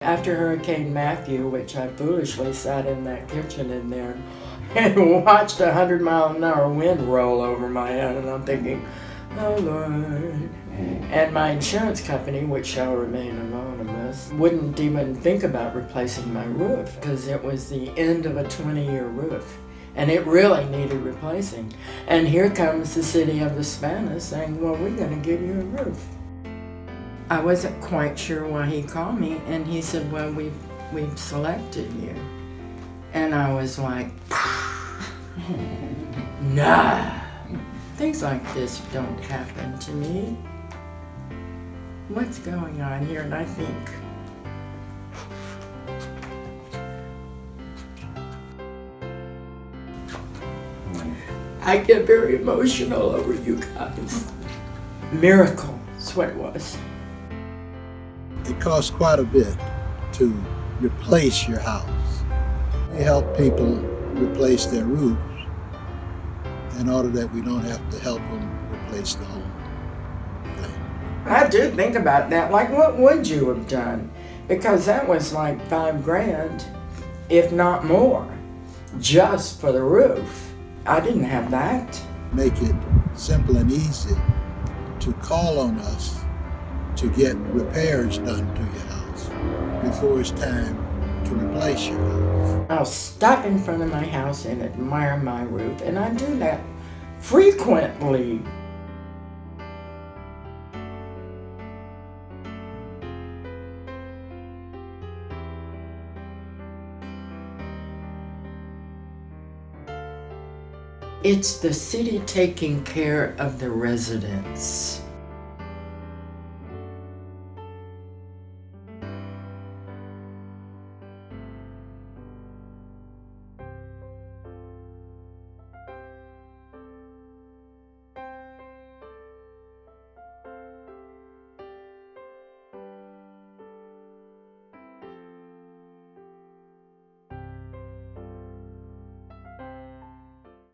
After Hurricane Matthew, which I foolishly sat in that kitchen in there and watched 100-mile-an-hour wind roll over my head, and I'm thinking, oh Lord. And my insurance company, which shall remain anonymous, wouldn't even think about replacing my roof because it was the end of a 20-year roof. And it really needed replacing. And here comes the city of the Savannah saying, well, we're going to give you a roof. I wasn't quite sure why he called me, and he said, well, we've selected you. And I was like, nah, things like this don't happen to me. What's going on here? And I think, I get very emotional over you guys. Miracle is what it was. It costs quite a bit to replace your house. We help people replace their roofs in order that we don't have to help them replace the home. I do think about that, like what would you have done? Because that was like $5,000, if not more, just for the roof. I didn't have that. Make it simple and easy to call on us to get repairs done to your house before it's time to replace your house. I'll stop in front of my house and admire my roof, and I do that frequently. It's the city taking care of the residents.